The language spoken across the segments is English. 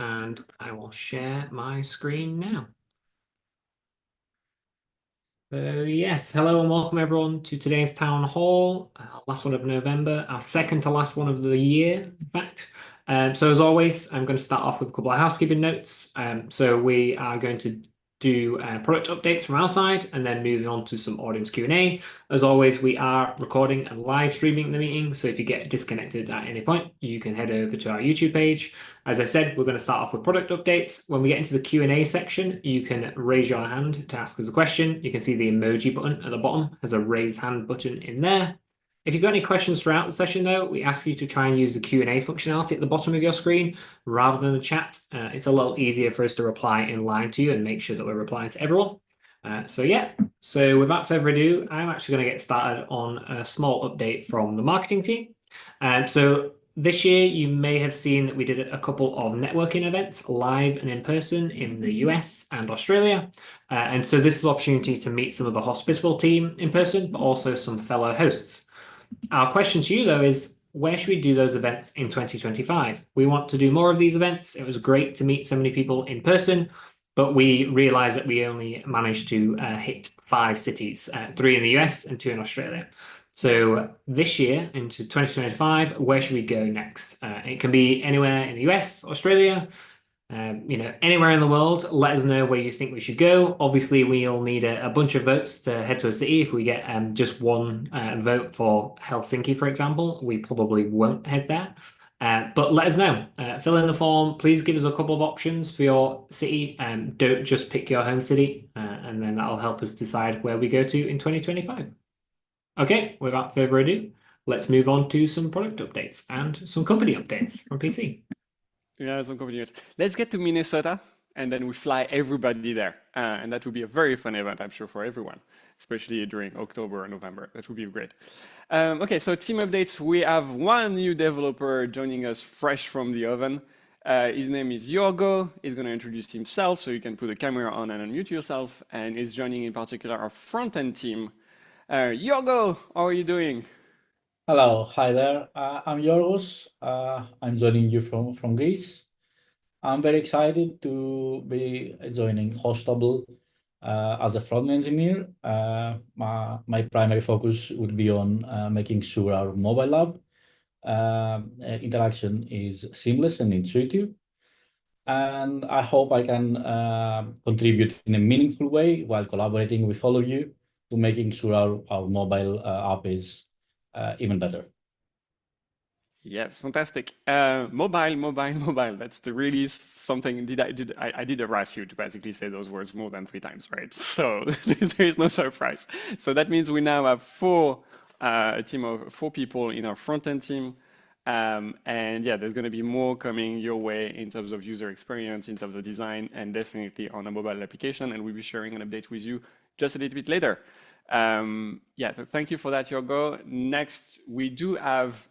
and I will share my screen now. So yes, hello and welcome everyone to today's town hall, last one of November, our second to last one of the year, in fact. So as always, I'm going to start off with a couple of housekeeping notes. So we are going to do product updates from our side and then moving on to some audience Q&A. As always, we are recording and live streaming the meeting. So if you get disconnected at any point, you can head over to our YouTube page. As I said, we're going to start off with product updates. When we get into the Q&A section, you can raise your hand to ask us a question. You can see the emoji button at the bottom. There's a raise hand button in there. If you've got any questions throughout the session, though, we ask you to try and use the Q&A functionality at the bottom of your screen rather than the chat. It's a little easier for us to reply in line to you and make sure that we're replying to everyone. So without further ado, I'm actually going to get started on a small update from the marketing team. So this year, you may have seen that we did a couple of networking events live and in person in the US and Australia. And so this is an opportunity to meet some of the Hospitable team in person, but also some fellow hosts. Our question to you, though, is where should we do those events in 2025? We want to do more of these events. It was great to meet so many people in person, but we realized that we only managed to hit 5 cities, 3 in the US and 2 in Australia. So this year into 2025, where should we go next? It can be anywhere in the US, Australia, anywhere in the world. Let us know where you think we should go. Obviously, we'll need a bunch of votes to head to a city. If we get just one vote for Helsinki, for example, we probably won't head there. But let us know. Fill in the form. Please give us a couple of options for your city. Don't just pick your home city, and then that'll help us decide where we go to in 2025. Okay, without further ado, let's move on to some product updates and some company updates from PC. Yeah, some company. Let's get to Minnesota and then we fly everybody there. And that would be a very fun event, I'm sure, for everyone, especially during October or November. That would be great. Okay, so team updates. We have one new developer joining us fresh from the oven. His name is Yorgo. He's going to introduce himself, so you can put the camera on and unmute yourself. And he's joining in particular our front-end team. Yorgo, how are you doing? Hello, hi there. I'm Yorgos. I'm joining you from Greece. I'm very excited to be joining Hospitable as a front engineer. My primary focus would be on making sure our mobile app interaction is seamless and intuitive. And I hope I can contribute in a meaningful way while collaborating with all of you to making sure our mobile app is even better. Yes, fantastic. Mobile. That's the really something. I did harass you to basically say those words more than 3 times, right? So there is no surprise. So that means we now have a team of 4 people in our front-end team. And yeah, there's going to be more coming your way in terms of user experience, in terms of design, and definitely on a mobile application. And we'll be sharing an update with you just a little bit later. Yeah, thank you for that, Yorgo. Next, we do have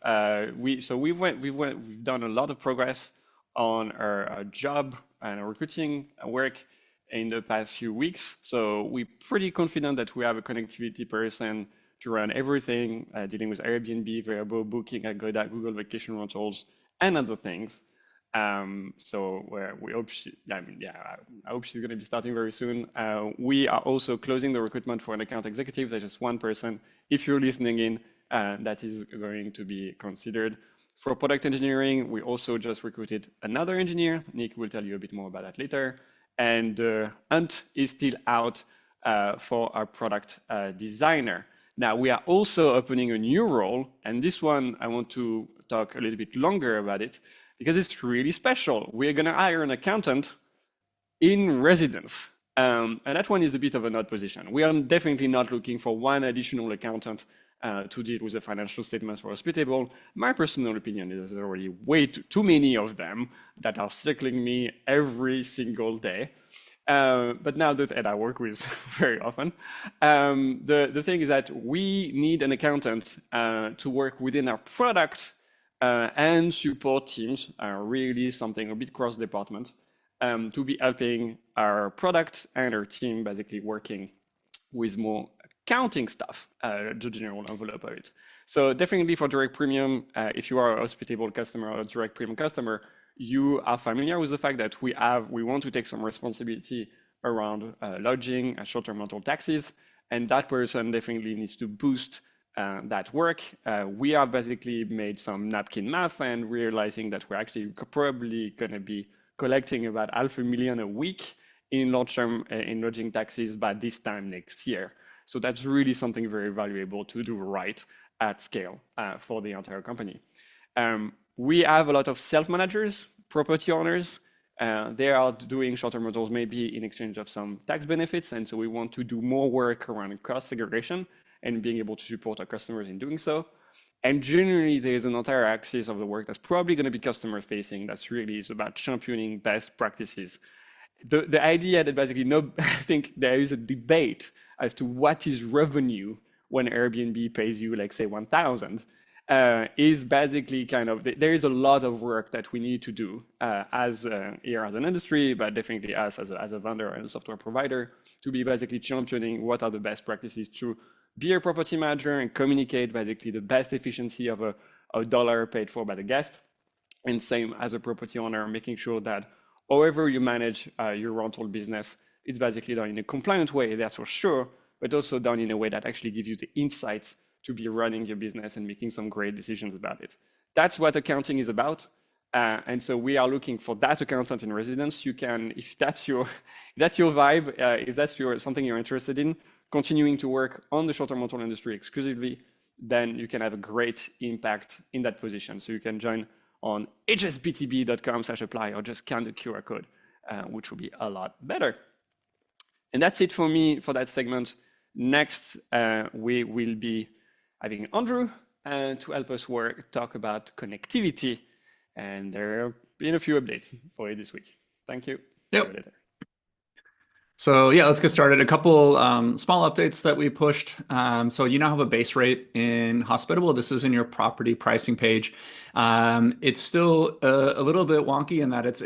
we've done a lot of progress on our job and our recruiting work in the past few weeks. So we're pretty confident that we have a connectivity person to run everything, dealing with Airbnb, Vrbo, Booking, Agoda, Google Vacation Rentals, and other things. So we hope I hope she's going to be starting very soon. We are also closing the recruitment for an account executive. There's just one person. If you're listening in, that is going to be considered. For product engineering, we also just recruited another engineer. Nick will tell you a bit more about that later. And Hunt is still out for our product designer. Now, we are also opening a new role, and this one, I want to talk a little bit longer about it, because it's really special. We're going to hire an accountant in residence. And that one is a bit of an odd position. We are definitely not looking for one additional accountant to deal with the financial statements for Hospitable. My personal opinion is there's already way too many of them that are circling me every single day. But now that I work with very often, the thing is that we need an accountant to work within our product and support teams, really something a bit cross-department, to be helping our product and our team basically working with more accounting stuff, the general envelope of it. So definitely for direct premium, if you are a Hospitable customer or a direct premium customer, you are familiar with the fact that we want to take some responsibility around lodging and short-term rental taxis, and that person definitely needs to boost that work. We have basically made some napkin math and realizing that we're actually probably going to be collecting about $500,000 a week in long-term in lodging taxes by this time next year. So that's really something very valuable to do right at scale for the entire company. We have a lot of self-managers, property owners. They are doing short-term rentals maybe in exchange of some tax benefits. And so we want to do more work around cost segregation and being able to support our customers in doing so. And generally, there's an entire axis of the work that's probably going to be customer facing. That's really is about championing best practices. The idea that basically I think there is a debate as to what is revenue when Airbnb pays you, like say 1,000, is basically kind of, there is a lot of work that we need to do here as an industry, but definitely us as a vendor and a software provider to be basically championing what are the best practices to be a property manager and communicate basically the best efficiency of a dollar paid for by the guest. And same as a property owner, making sure that however you manage your rental business, it's basically done in a compliant way, that's for sure, but also done in a way that actually gives you the insights to be running your business and making some great decisions about it. That's what accounting is about. And so we are looking for that accountant in residence. You can, if that's your vibe, if that's something you're interested in, continuing to work on the short-term rental industry exclusively, then you can have a great impact in that position. So you can join on hsbtb.com/apply or just scan the QR code, which will be a lot better. And that's it for me for that segment. Next, we will be having Andrew to help us talk about connectivity. And there have been a few updates for you this week. Thank you. Yep. So yeah, let's get started. A couple small updates that we pushed. So you now have a base rate in Hospitable. This is in your property pricing page. It's still a little bit wonky in that it's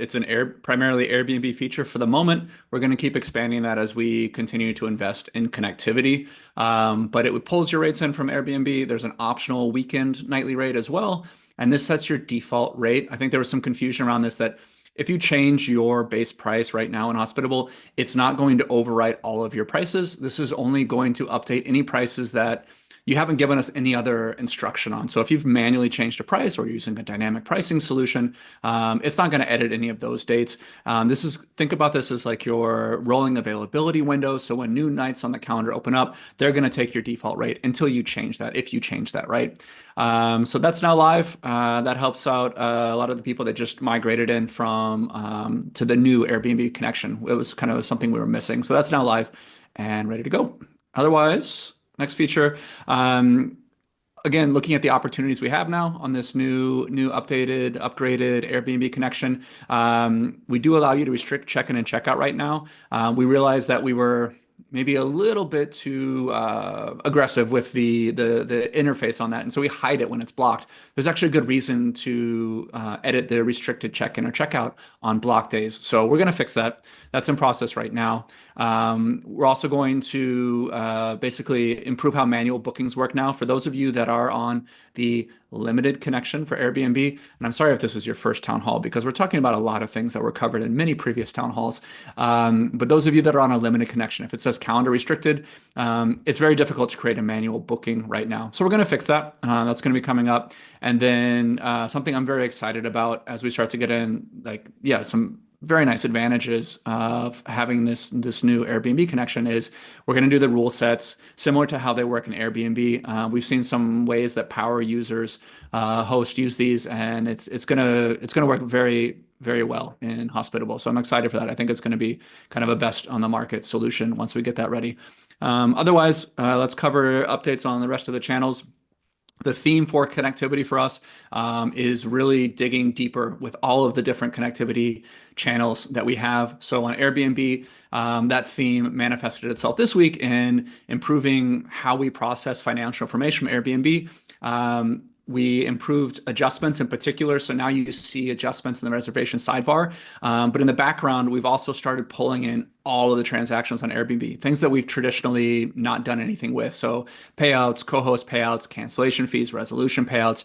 primarily Airbnb feature for the moment. We're going to keep expanding that as we continue to invest in connectivity. But it pulls your rates in from Airbnb. There's an optional weekend nightly rate as well. And this sets your default rate. I think there was some confusion around this that if you change your base price right now in Hospitable, it's not going to overwrite all of your prices. This is only going to update any prices that you haven't given us any other instruction on. So if you've manually changed a price or using a dynamic pricing solution, it's not going to edit any of those dates. Think about this as like your rolling availability window. So when new nights on the calendar open up, they're going to take your default rate until you change that, if you change that, right? So that's now live. That helps out a lot of the people that just migrated in from to the new Airbnb connection. It was kind of something we were missing. So that's now live and ready to go. Otherwise, next feature. Again, looking at the opportunities we have now on this new updated, upgraded Airbnb connection, we do allow you to restrict check-in and checkout right now. We realized that we were maybe a little bit too aggressive with the interface on that. And so we hide it when it's blocked. There's actually a good reason to edit the restricted check-in or checkout on block days. So we're going to fix that. That's in process right now. We're also going to basically improve how manual bookings work now. For those of you that are on the limited connection for Airbnb, and I'm sorry if this is your first town hall because we're talking about a lot of things that were covered in many previous town halls. But those of you that are on a limited connection, if it says calendar restricted, it's very difficult to create a manual booking right now. So we're going to fix that. That's going to be coming up. And then something I'm very excited about as we start to get in, some very nice advantages of having this new Airbnb connection is we're going to do the rule sets similar to how they work in Airbnb. We've seen some ways that power users host use these, and it's gonna work very, very well in Hospitable. So I'm excited for that. I think it's going to be kind of a best on the market solution once we get that ready. Otherwise, let's cover updates on the rest of the channels. The theme for connectivity for us is really digging deeper with all of the different connectivity channels that we have. So on Airbnb, that theme manifested itself this week in improving how we process financial information from Airbnb. We improved adjustments in particular. So now you see adjustments in the reservation sidebar. But in the background, we've also started pulling in all of the transactions on Airbnb, things that we've traditionally not done anything with. So payouts, co-host payouts, cancellation fees, resolution payouts.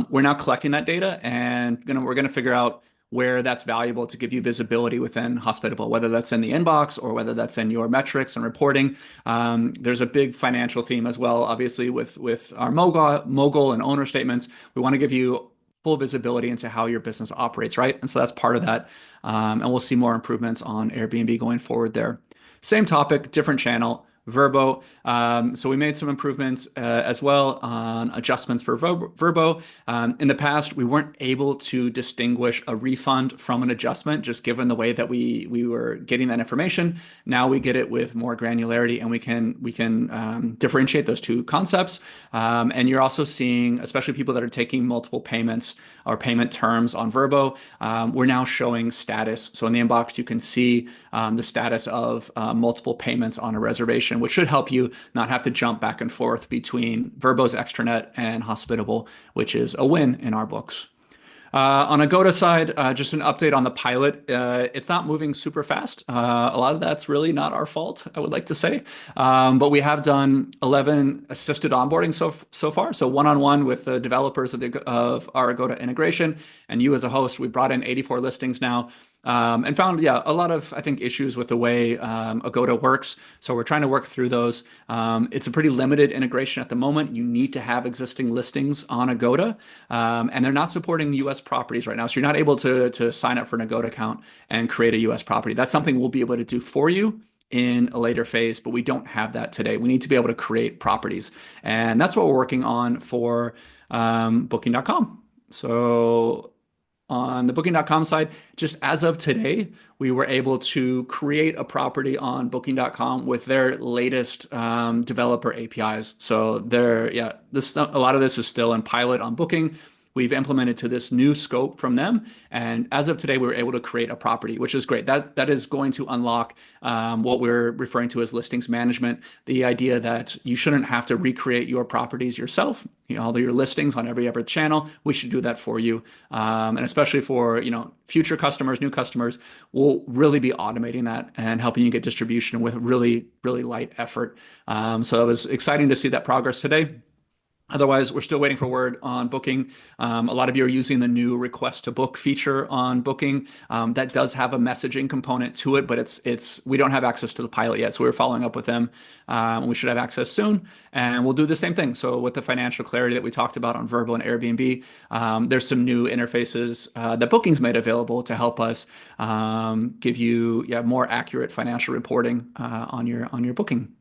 We're now collecting that data and we're going to figure out where that's valuable to give you visibility within Hospitable, whether that's in the inbox or whether that's in your metrics and reporting. There's a big financial theme as well, obviously, with our mogul and owner statements. We want to give you full visibility into how your business operates, right? And so that's part of that. And we'll see more improvements on Airbnb going forward there. Same topic, different channel. Vrbo. So we made some improvements as well on adjustments for Vrbo. In the past, we weren't able to distinguish a refund from an adjustment, just given the way that we were getting that information. Now we get it with more granularity, and we can differentiate those two concepts. And you're also seeing, especially people that are taking multiple payments or payment terms on Vrbo, we're now showing status. So in the inbox, you can see the status of multiple payments on a reservation, which should help you not have to jump back and forth between Vrbo's extranet and Hospitable, which is a win in our books. On Agoda side, just an update on the pilot. It's not moving super fast. A lot of that's really not our fault, I would like to say. But we have done 11 assisted onboarding so far. So one-on-one with the developers of our Agoda integration, and you as a host. We brought in 84 listings now. And found, a lot of, I think, issues with the way Agoda works. So we're trying to work through those. It's a pretty limited integration at the moment. You need to have existing listings on Agoda, and they're not supporting US properties right now. So you're not able to sign up for an Agoda account and create a US property. That's something we'll be able to do for you in a later phase, but we don't have that today. We need to be able to create properties. And that's what we're working on for Booking.com. So on the Booking.com side, just as of today, we were able to create a property on Booking.com with their latest developer APIs. So a lot of this is still in pilot on Booking. We've implemented to this new scope from them. And as of today, we were able to create a property, which is great. That is going to unlock what we're referring to as listings management. The idea that you shouldn't have to recreate your properties yourself, all of your listings on every other channel. We should do that for you. And especially for, future customers, new customers, we'll really be automating that and helping you get distribution with really, really light effort. So it was exciting to see that progress today. Otherwise, we're still waiting for word on Booking. A lot of you are using the new request to book feature on Booking. That does have a messaging component to it, but we don't have access to the pilot yet. So we're following up with them. We should have access soon, and we'll do the same thing. So with the financial clarity that we talked about on Vrbo and Airbnb, there's some new interfaces that Booking's made available to help us give you more accurate financial reporting on your booking.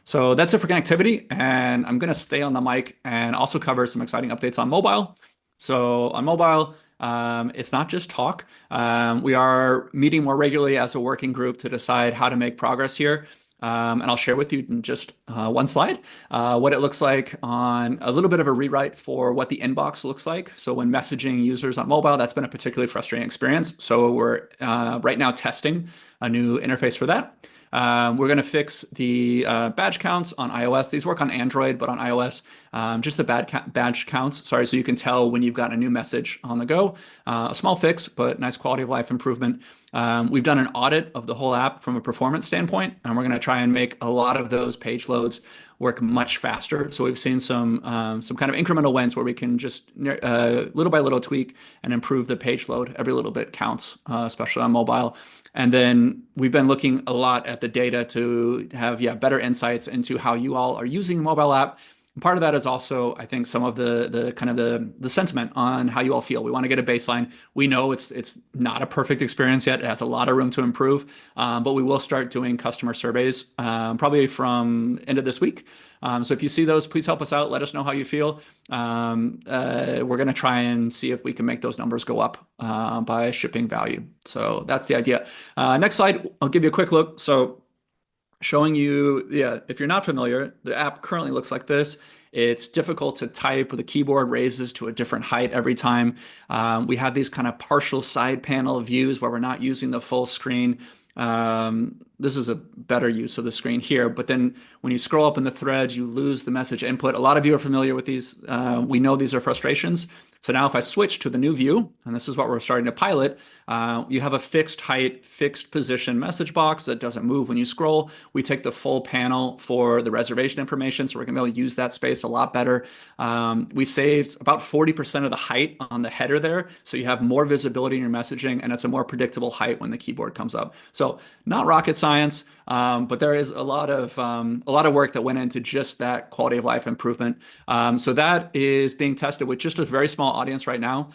So that's it for connectivity, and I'm going to stay on the mic and also cover some exciting updates on mobile. So on mobile, it's not just talk. We are meeting more regularly as a working group to decide how to make progress here. And I'll share with you in just one slide what it looks like on a little bit of a rewrite for what the inbox looks like. So when messaging users on mobile, that's been a particularly frustrating experience. So we're right now testing a new interface for that. We're going to fix the badge counts on iOS. These work on Android, but on iOS, just the badge counts. Sorry, so you can tell when you've got a new message on the go. A small fix, but nice quality of life improvement. We've done an audit of the whole app from a performance standpoint, and we're going to try and make a lot of those page loads work much faster. So we've seen some kind of incremental wins where we can just little by little tweak and improve the page load. Every little bit counts, especially on mobile. And then we've been looking a lot at the data to have better insights into how you all are using the mobile app. And part of that is also, I think, some of the kind of the sentiment on how you all feel. We want to get a baseline. We know it's not a perfect experience yet. It has a lot of room to improve, but we will start doing customer surveys probably from end of this week. So if you see those, please help us out. Let us know how you feel. We're going to try and see if we can make those numbers go up by shipping value. So that's the idea. Next slide, I'll give you a quick look. So showing you, if you're not familiar, the app currently looks like this. It's difficult to type. The keyboard raises to a different height every time. We have these kind of partial side panel views where we're not using the full screen. This is a better use of the screen here, but then when you scroll up in the thread, you lose the message input. A lot of you are familiar with these. We know these are frustrations. So now if I switch to the new view, and this is what we're starting to pilot, you have a fixed height, fixed position message box that doesn't move when you scroll. We take the full panel for the reservation information, so we're gonna be able to use that space a lot better. We saved about 40% of the height on the header there, so you have more visibility in your messaging, and it's a more predictable height when the keyboard comes up. So not rocket science, but there is a lot of work that went into just that quality of life improvement. So that is being tested with just a very small audience right now.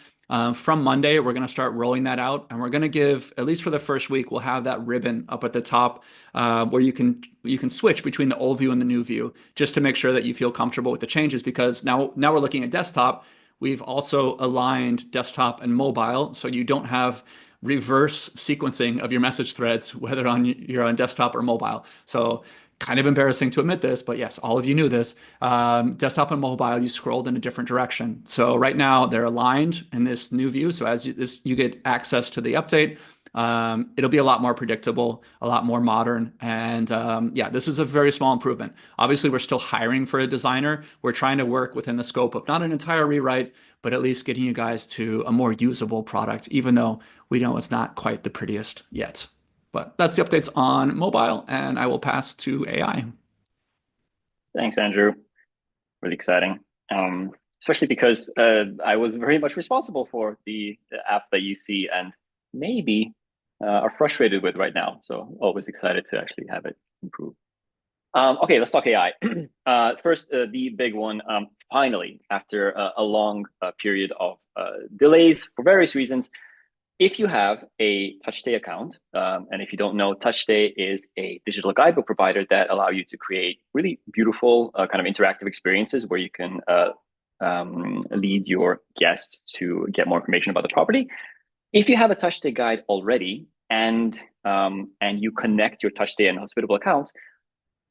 From Monday, we're going to start rolling that out, and we're going to give, at least for the first week, we'll have that ribbon up at the top where you can switch between the old view and the new view, just to make sure that you feel comfortable with the changes. Because now we're looking at desktop. We've also aligned desktop and mobile, so you don't have reverse sequencing of your message threads, whether you're on desktop or mobile. So kind of embarrassing to admit this, but yes, all of you knew this. Desktop and mobile, you scrolled in a different direction. So right now they're aligned in this new view. So as you get access to the update, it'll be a lot more predictable, a lot more modern. And yeah, this is a very small improvement. Obviously, we're still hiring for a designer. We're trying to work within the scope of not an entire rewrite, but at least getting you guys to a more usable product, even though we know it's not quite the prettiest yet. But that's the updates on mobile, and I will pass to AI. Thanks, Andrew. Really exciting. Especially because I was very much responsible for the app that you see and maybe are frustrated with right now. So always excited to actually have it improve. Okay, let's talk AI. First, the big one. Finally, after a long period of delays for various reasons, if you have a TouchStay account, and if you don't know, TouchStay is a digital guidebook provider that allow you to create really beautiful kind of interactive experiences where you can lead your guests to get more information about the property. If you have a TouchStay guide already and you connect your TouchStay and Hospitable accounts,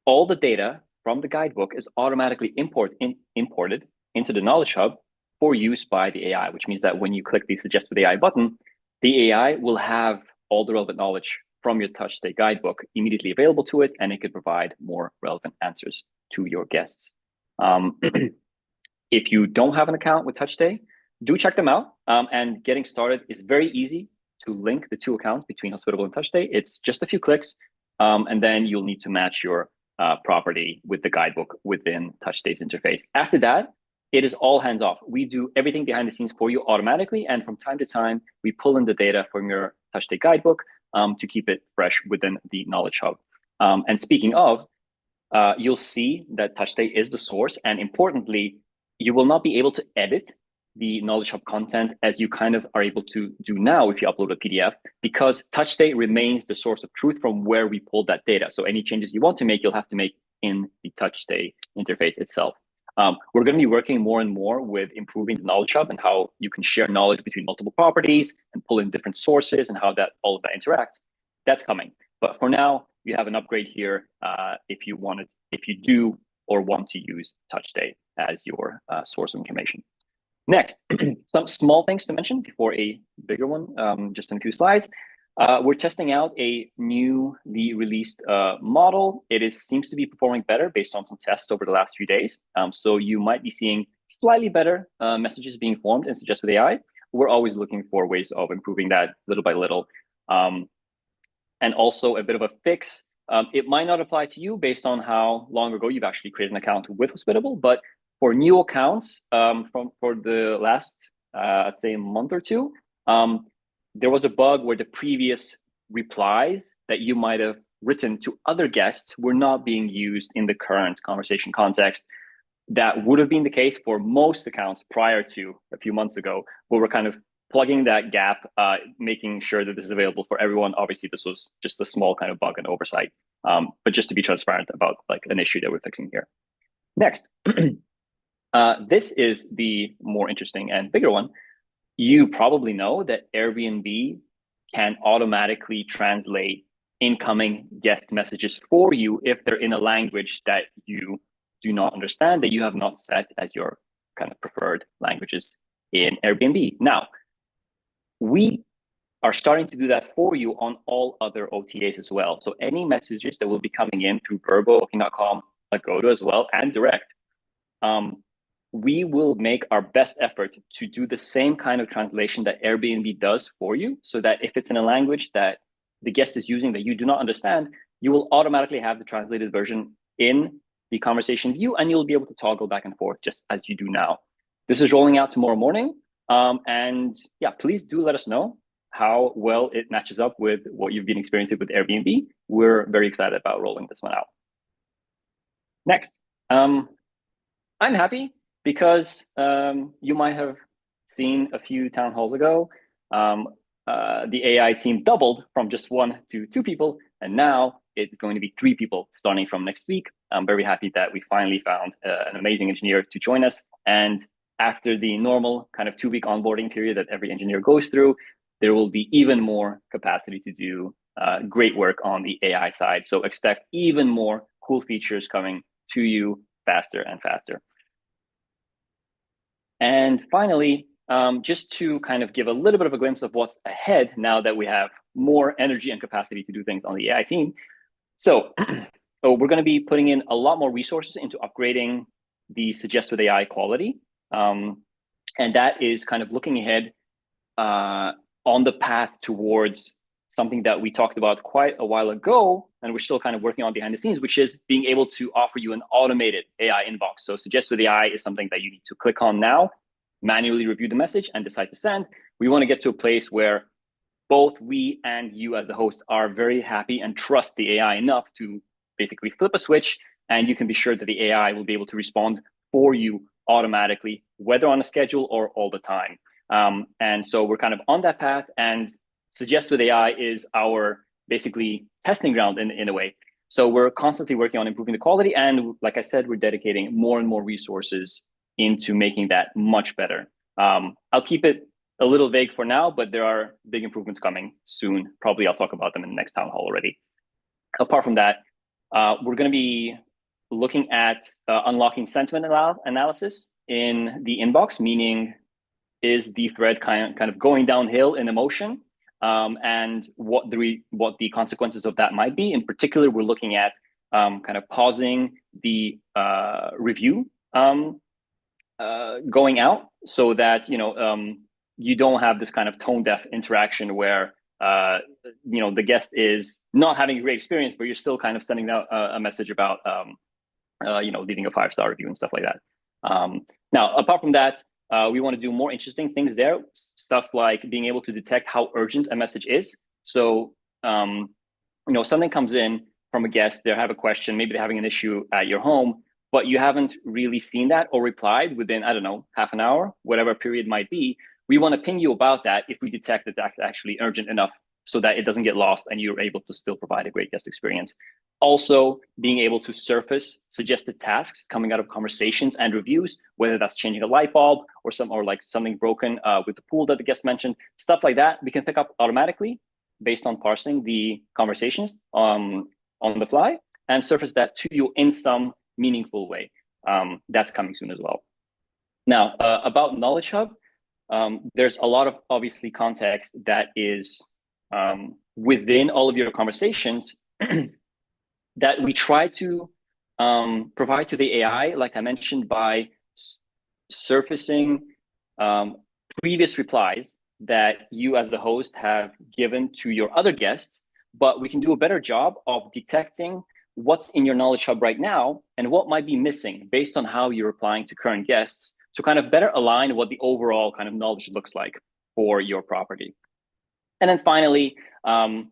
all the data from the guidebook is automatically imported into the Knowledge Hub for use by the AI, which means that when you click the Suggest with AI button, the AI will have all the relevant knowledge from your TouchStay guidebook immediately available to it, and it can provide more relevant answers to your guests. If you don't have an account with TouchStay, do check them out. And getting started is very easy to link the two accounts between Hospitable and TouchStay. It's just a few clicks, and then you'll need to match your property with the guidebook within TouchStay's interface. After that, it is all hands off. We do everything behind the scenes for you automatically. And from time to time, we pull in the data from your TouchStay guidebook to keep it fresh within the Knowledge Hub. And speaking of, you'll see that TouchStay is the source. And importantly, you will not be able to edit the Knowledge Hub content as you kind of are able to do now if you upload a PDF, because TouchStay remains the source of truth from where we pulled that data. So any changes you want to make, you'll have to make in the TouchStay interface itself. We're going to be working more and more with improving the Knowledge Hub and how you can share knowledge between multiple properties and pull in different sources and how all of that interacts. That's coming. But for now, you have an upgrade here if you do or want to use TouchStay as your source of information. Next, some small things to mention before a bigger one, just in a few slides. We're testing out a newly released model. It seems to be performing better based on some tests over the last few days. So you might be seeing slightly better messages being formed in Suggest with AI. We're always looking for ways of improving that little by little. And also a bit of a fix. It might not apply to you based on how long ago you've actually created an account with Hospitable, but for new accounts for the last, I'd say, a month or two, there was a bug where the previous replies that you might have written to other guests were not being used in the current conversation context. That would have been the case for most accounts prior to a few months ago, where we're kind of plugging that gap, making sure that this is available for everyone. Obviously, this was just a small kind of bug and oversight, but just to be transparent about like an issue that we're fixing here. Next, this is the more interesting and bigger one. You probably know that Airbnb can automatically translate incoming guest messages for you if they're in a language that you do not understand, that you have not set as your kind of preferred languages in Airbnb. Now, we are starting to do that for you on all other OTAs as well. So any messages that will be coming in through Vrbo, Booking.com, Agoda as well, and direct, we will make our best effort to do the same kind of translation that Airbnb does for you, so that if it's in a language that the guest is using that you do not understand, you will automatically have the translated version in the conversation view, and you'll be able to toggle back and forth just as you do now. This is rolling out tomorrow morning. And yeah, please do let us know how well it matches up with what you've been experiencing with Airbnb. We're very excited about rolling this one out. Next, I'm happy because you might have seen a few town halls ago, the AI team doubled from just 1 to 2 people, and now it's going to be 3 people starting from next week. I'm very happy that we finally found an amazing engineer to join us. And after the normal kind of 2-week onboarding period that every engineer goes through, there will be even more capacity to do great work on the AI side. So expect even more cool features coming to you faster and faster. And finally, just to kind of give a little bit of a glimpse of what's ahead now that we have more energy and capacity to do things on the AI team. So we're going to be putting in a lot more resources into upgrading the Suggest with AI quality. And that is kind of looking ahead on the path towards something that we talked about quite a while ago, and we're still kind of working on behind the scenes, which is being able to offer you an automated AI inbox. So Suggest with AI is something that you need to click on now, manually review the message, and decide to send. We want to get to a place where both we and you as the host are very happy and trust the AI enough to basically flip a switch, and you can be sure that the AI will be able to respond for you automatically, whether on a schedule or all the time. And so we're kind of on that path, and Suggest with AI is our basically testing ground in a way. So we're constantly working on improving the quality. And like I said, we're dedicating more and more resources into making that much better. I'll keep it a little vague for now, but there are big improvements coming soon. Probably I'll talk about them in the next town hall already. Apart from that, we're going to be looking at unlocking sentiment analysis in the inbox, meaning is the thread kind of going downhill in emotion, and what the consequences of that might be. In particular, we're looking at kind of pausing the review going out, so that you don't have this kind of tone deaf interaction where the guest is not having a great experience, but you're still kind of sending out a message about leaving a 5-star review and stuff like that. Now, apart from that, we want to do more interesting things there, stuff like being able to detect how urgent a message is. So, something comes in from a guest, they have a question, maybe they're having an issue at your home, but you haven't really seen that or replied within, I don't know, half an hour, whatever period might be. We want to ping you about that if we detect that that's actually urgent enough, so that it doesn't get lost and you're able to still provide a great guest experience. Also, being able to surface suggested tasks coming out of conversations and reviews, whether that's changing a light bulb or like something broken with the pool that the guest mentioned, stuff like that, we can pick up automatically based on parsing the conversations on the fly and surface that to you in some meaningful way. That's coming soon as well. Now, about Knowledge Hub, there's a lot of obviously context that is within all of your conversations that we try to provide to the AI, like I mentioned, by surfacing previous replies that you as the host have given to your other guests, but we can do a better job of detecting what's in your Knowledge Hub right now and what might be missing based on how you're replying to current guests, to kind of better align what the overall kind of knowledge looks like for your property. And then finally,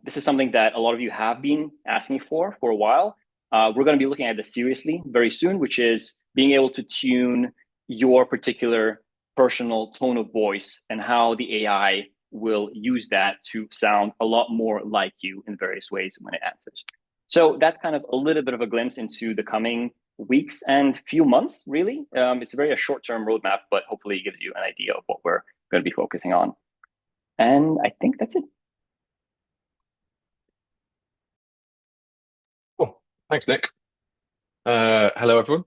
this is something that a lot of you have been asking for a while. We're going to be looking at this seriously very soon, which is being able to tune your particular personal tone of voice and how the AI will use that to sound a lot more like you in various ways when it answers. So that's kind of a little bit of a glimpse into the coming weeks and few months, really. It's a very short-term roadmap, but hopefully it gives you an idea of what we're going to be focusing on. And I think that's it. Cool. Thanks, Nick. Hello, everyone.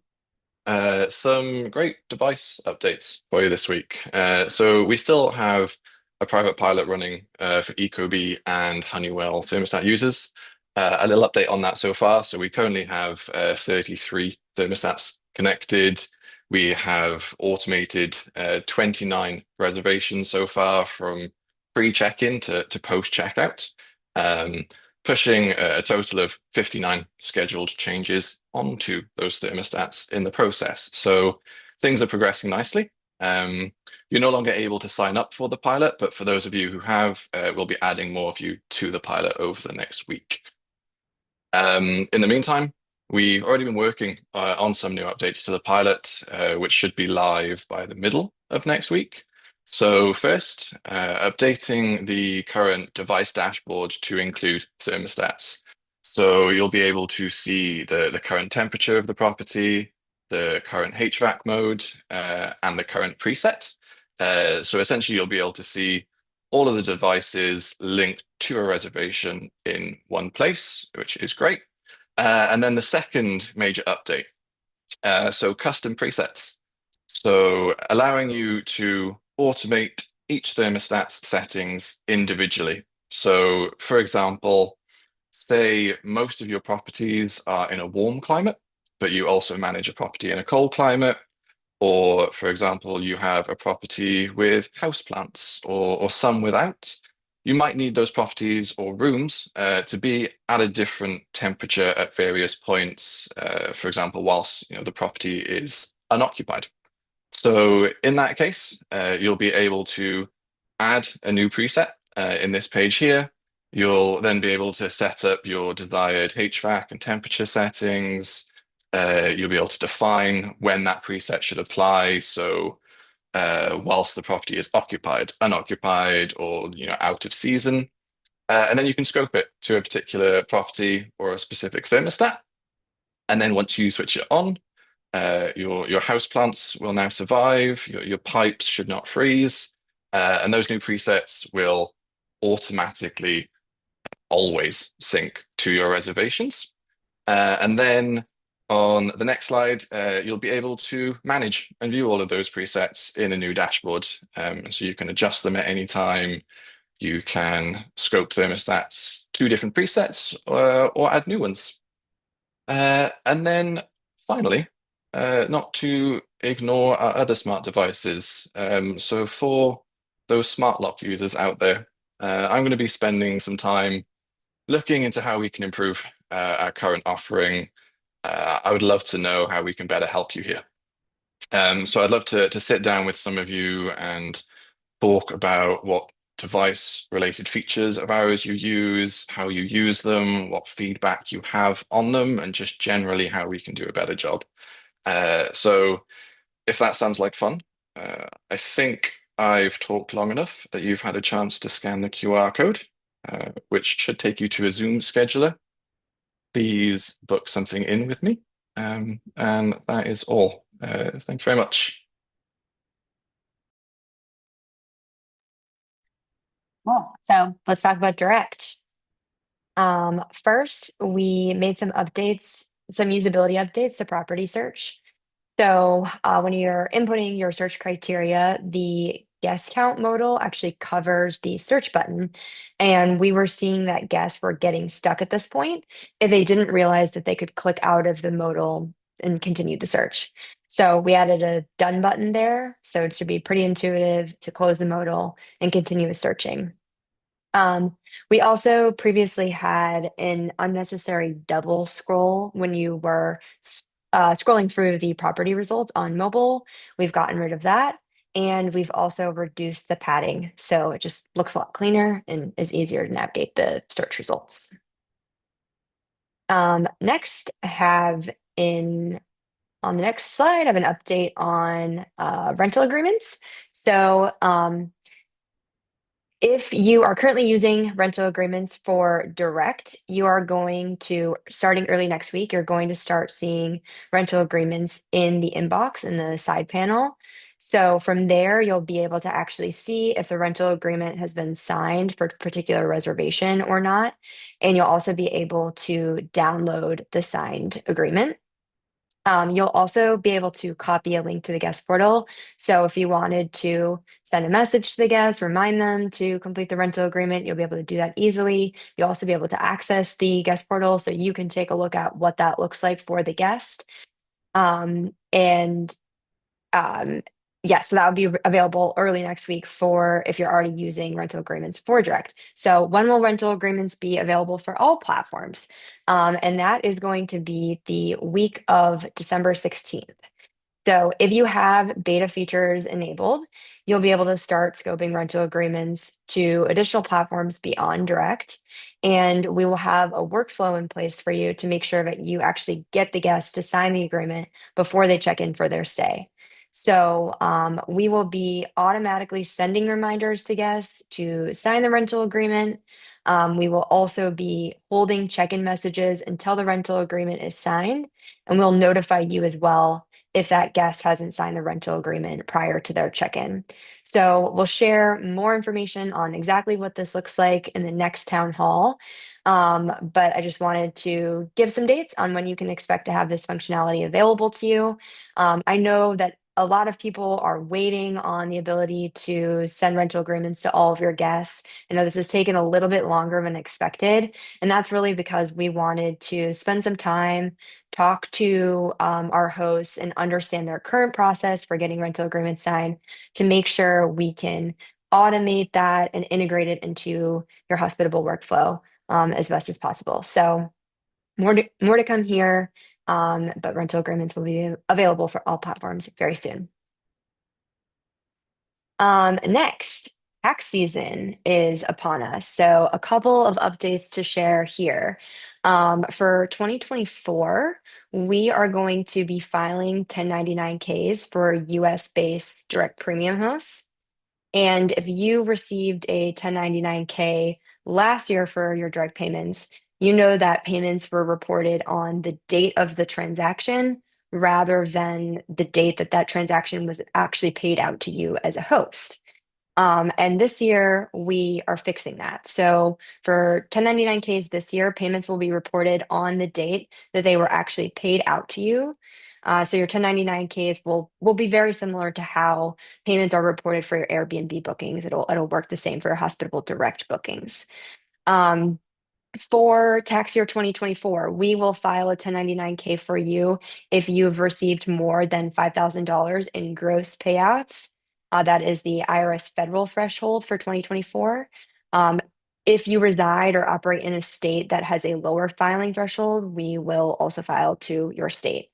Some great device updates for you this week. So we still have a private pilot running for Ecobee and Honeywell thermostat users. A little update on that so far. So we currently have 33 thermostats connected. We have automated 29 reservations so far from pre-check-in to post-checkout, pushing a total of 59 scheduled changes onto those thermostats in the process. So things are progressing nicely. You're no longer able to sign up for the pilot, but for those of you who have, we'll be adding more of you to the pilot over the next week. In the meantime, we've already been working on some new updates to the pilot, which should be live by the middle of next week. So first, updating the current device dashboard to include thermostats. So you'll be able to see the current temperature of the property, the current HVAC mode, and the current preset. So essentially, you'll be able to see all of the devices linked to a reservation in one place, which is great. And then the second major update, so custom presets. So allowing you to automate each thermostat's settings individually. So for example, say most of your properties are in a warm climate, but you also manage a property in a cold climate. Or, for example, you have a property with houseplants or some without. You might need those properties or rooms to be at a different temperature at various points, for example, whilst the property is unoccupied. So in that case, you'll be able to add a new preset in this page here. You'll then be able to set up your desired HVAC and temperature settings. You'll be able to define when that preset should apply. So whilst the property is occupied, unoccupied, or out of season. And then you can scope it to a particular property or a specific thermostat. And then once you switch it on, your house plants will now survive. Your pipes should not freeze. And those new presets will automatically always sync to your reservations. And then on the next slide, you'll be able to manage and view all of those presets in a new dashboard. So you can adjust them at any time. You can scope thermostats to different presets or add new ones. And then finally, not to ignore our other smart devices. So for those smart lock users out there, I'm going to be spending some time looking into how we can improve our current offering. I would love to know how we can better help you here. So I'd love to sit down with some of you and talk about what device-related features of ours you use, how you use them, what feedback you have on them, and just generally how we can do a better job. So if that sounds like fun, I think I've talked long enough that you've had a chance to scan the QR code, which should take you to a Zoom scheduler. Please book something in with me. And that is all. Thank you very much. Cool. So let's talk about direct. First, we made some updates, some usability updates to property search. So when you're inputting your search criteria, the guest count modal actually covers the search button. And we were seeing that guests were getting stuck at this point if they didn't realize that they could click out of the modal and continue the search. So we added a done button there. So it should be pretty intuitive to close the modal and continue searching. We also previously had an unnecessary double scroll when you were scrolling through the property results on mobile. We've gotten rid of that. And we've also reduced the padding. So it just looks a lot cleaner and is easier to navigate the search results. Next, on the next slide, I have an update on rental agreements. So if you are currently using rental agreements for direct, you are going to, starting early next week, you're going to start seeing rental agreements in the inbox in the side panel. So from there, you'll be able to actually see if the rental agreement has been signed for a particular reservation or not. And you'll also be able to download the signed agreement. You'll also be able to copy a link to the guest portal. So if you wanted to send a message to the guest, remind them to complete the rental agreement, you'll be able to do that easily. You'll also be able to access the guest portal so you can take a look at what that looks like for the guest. And yeah, so that would be available early next week for if you're already using rental agreements for direct. So when will rental agreements be available for all platforms? And that is going to be the week of December 16th. So if you have beta features enabled, you'll be able to start scoping rental agreements to additional platforms beyond direct. And we will have a workflow in place for you to make sure that you actually get the guests to sign the agreement before they check in for their stay. So we will be automatically sending reminders to guests to sign the rental agreement. We will also be holding check-in messages until the rental agreement is signed, and we'll notify you as well if that guest hasn't signed the rental agreement prior to their check-in. So we'll share more information on exactly what this looks like in the next town hall. But I just wanted to give some dates on when you can expect to have this functionality available to you. I know that a lot of people are waiting on the ability to send rental agreements to all of your guests. I know this has taken a little bit longer than expected, and that's really because we wanted to spend some time, talk to our hosts, and understand their current process for getting rental agreements signed to make sure we can automate that and integrate it into your hospitable workflow as best as possible. So more to come here, but rental agreements will be available for all platforms very soon. Next, tax season is upon us. So a couple of updates to share here. For 2024, we are going to be filing 1099-Ks for US-based direct premium hosts. And if you received a 1099-K last year for your direct payments, you know that payments were reported on the date of the transaction rather than the date that that transaction was actually paid out to you as a host. And this year we are fixing that. So for 1099-Ks this year, payments will be reported on the date that they were actually paid out to you. So your 1099-Ks will be very similar to how payments are reported for your Airbnb bookings. It'll work the same for your Hospitable direct bookings. For tax year 2024, we will file a 1099-K for you if you've received more than $5,000 in gross payouts. That is the IRS federal threshold for 2024. If you reside or operate in a state that has a lower filing threshold, we will also file to your state.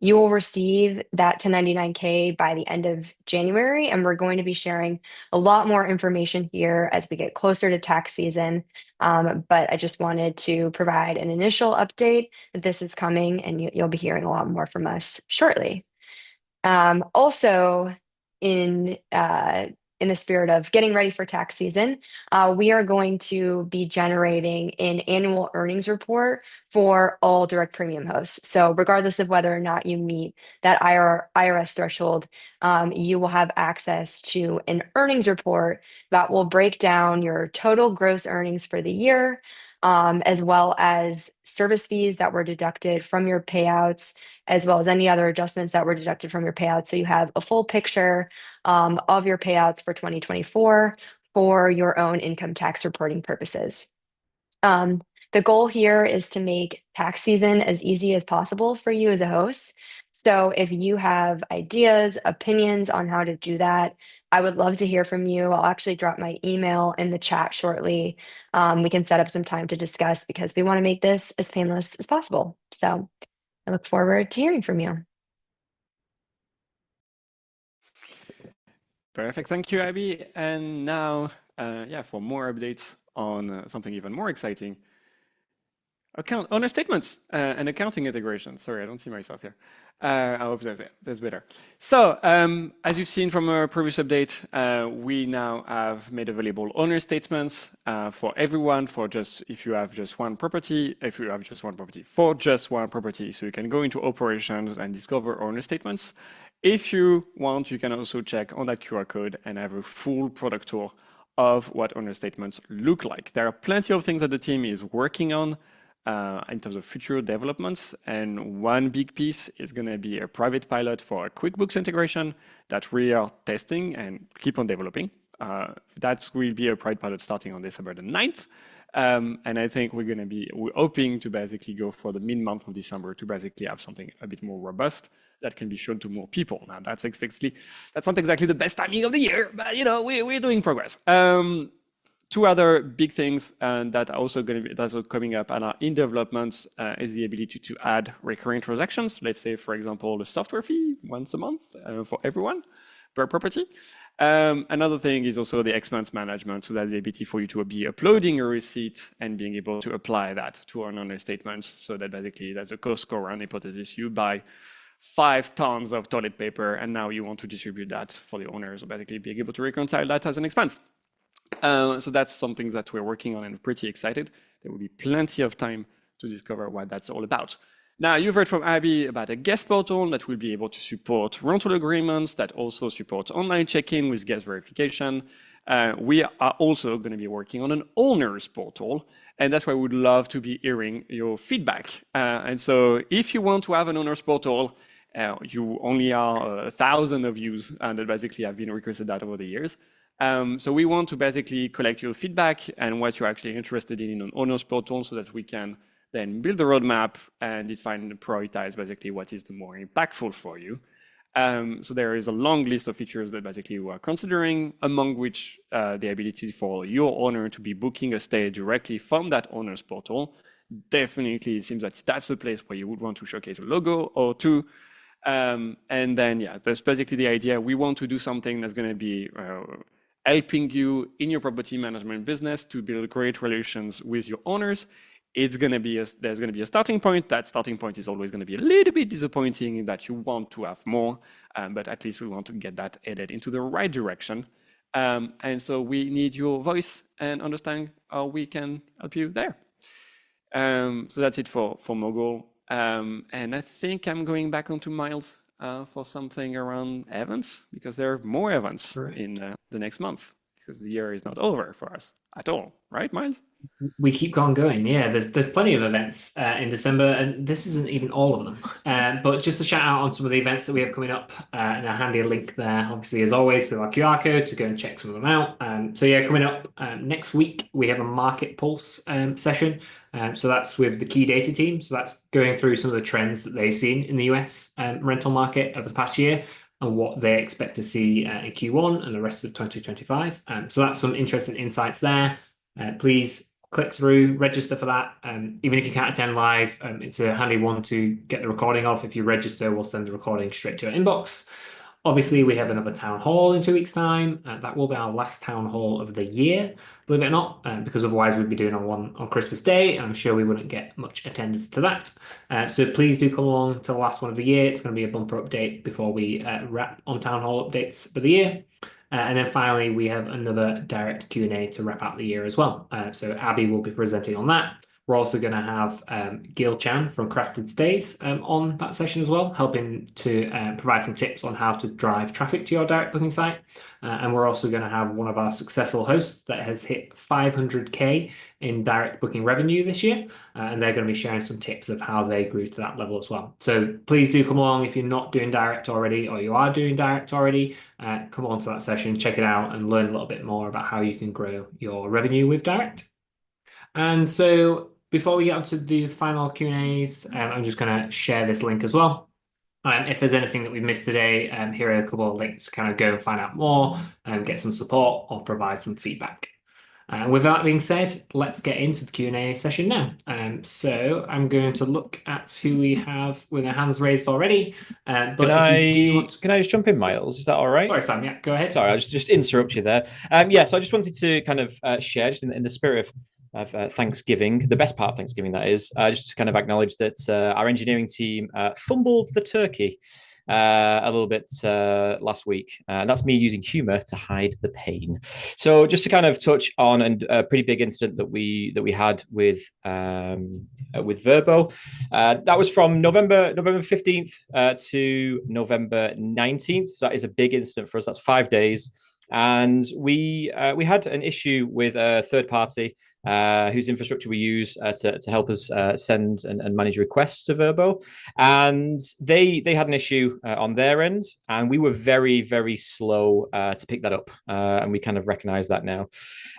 You will receive that 1099-K by the end of January, and we're going to be sharing a lot more information here as we get closer to tax season. But I just wanted to provide an initial update that this is coming, and you'll be hearing a lot more from us shortly. Also, in the spirit of getting ready for tax season, we are going to be generating an annual earnings report for all direct premium hosts. So regardless of whether or not you meet that IRS threshold, you will have access to an earnings report that will break down your total gross earnings for the year, as well as service fees that were deducted from your payouts, as well as any other adjustments that were deducted from your payouts. So you have a full picture of your payouts for 2024 for your own income tax reporting purposes. The goal here is to make tax season as easy as possible for you as a host. So if you have ideas, opinions on how to do that, I would love to hear from you. I'll actually drop my email in the chat shortly. We can set up some time to discuss because we want to make this as painless as possible. So I look forward to hearing from you. Perfect. Thank you, Abby. And now, for more updates on something even more exciting, owner statements and accounting integration. Sorry, I don't see myself here. I hope that's better. So, as you've seen from our previous update, we now have made available owner statements for everyone, if you have just one property, for just one property. So you can go into operations and discover owner statements. If you want, you can also check on that QR code and have a full product tour of what owner statements look like. There are plenty of things that the team is working on in terms of future developments. And one big piece is going to be a private pilot for a QuickBooks integration that we are testing and keep on developing. That will be a private pilot starting on December the 9th. And I think we're hoping to basically go for the mid-month of December to basically have something a bit more robust that can be shown to more people. Now that's not exactly the best timing of the year, but we're doing progress. Two other big things that are also coming up and are in development is the ability to add recurring transactions. Let's say, for example, the software fee once a month for everyone per property. Another thing is also the expense management, so that's the ability for you to be uploading a receipt and being able to apply that to our owner statements. So that basically, that's a cost run hypothesis. You buy 5 tons of toilet paper, and now you want to distribute that for the owners, or basically being able to reconcile that as an expense. So that's something that we're working on and pretty excited. There will be plenty of time to discover what that's all about. Now, you've heard from Abby about a guest portal that will be able to support rental agreements, that also supports online check-in with guest verification. We are also going to be working on an owner's portal, and that's why we would love to be hearing your feedback. And so if you want to have an owner's portal, you only are 1,000 of you that basically have been requested that over the years. So we want to basically collect your feedback and what you're actually interested in an owner's portal so that we can then build a roadmap and define and prioritize basically what is the more impactful for you. So there is a long list of features that basically we are considering, among which the ability for your owner to be booking a stay directly from that owner's portal. Definitely, it seems that that's the place where you would want to showcase a logo or two. And then, yeah, that's basically the idea. We want to do something that's going to be helping you in your property management business to build great relations with your owners. There's going to be a starting point. That starting point is always going to be a little bit disappointing in that you want to have more, but at least we want to get that headed into the right direction. And so we need your voice and understand how we can help you there. So that's it for Mogul. And I think I'm going back onto Miles for something around events, because there are more events in the next month, because the year is not over for us at all, right, Miles? We keep on going. Yeah, there's plenty of events in December, and this isn't even all of them. But just a shout out on some of the events that we have coming up, and a handy link there, obviously, as always, with our QR code to go and check some of them out. So yeah, coming up next week, we have a market pulse session. So that's with the key data team. So that's going through some of the trends that they've seen in the US rental market over the past year, and what they expect to see in Q1 and the rest of 2025. So that's some interesting insights there. Please click through, register for that. Even if you can't attend live, it's a handy one to get the recording of. If you register, we'll send the recording straight to your inbox. Obviously, we have another town hall in 2 weeks' time. That will be our last town hall of the year, believe it or not, because otherwise we'd be doing one on Christmas Day, and I'm sure we wouldn't get much attendance to that. So please do come along to the last one of the year. It's going to be a bumper update before we wrap on town hall updates for the year. And then finally, we have another direct Q&A to wrap out the year as well. So Abby will be presenting on that. We're also going to have Gil Chan from Crafted Stays on that session as well, helping to provide some tips on how to drive traffic to your direct booking site. And we're also going to have one of our successful hosts that has hit 500K in direct booking revenue this year. And they're going to be sharing some tips of how they grew to that level as well. So please do come along if you're not doing direct already, or you are doing direct already. Come on to that session, check it out, and learn a little bit more about how you can grow your revenue with direct. And so before we get on to the final Q&As, I'm just going to share this link as well. If there's anything that we've missed today, here are a couple of links to kind of go and find out more and get some support or provide some feedback. With that being said, let's get into the Q&A session now. So I'm going to look at who we have with their hands raised already. But can I just jump in, Miles? Is that all right? Sorry, Sam. Yeah, go ahead. Sorry, I just interrupt you there. Yeah, so I just wanted to kind of share, just in the spirit of Thanksgiving, the best part of Thanksgiving, that is, just to kind of acknowledge that our engineering team fumbled the turkey a little bit last week. And that's me using humor to hide the pain. So just to kind of touch on a pretty big incident that we had with Vrbo. That was from November 15th to November 19th. So that is a big incident for us. That's 5 days. And we had an issue with a third party whose infrastructure we use to help us send and manage requests to Vrbo. And they had an issue on their end, and we were very, very slow to pick that up. And we kind of recognize that now.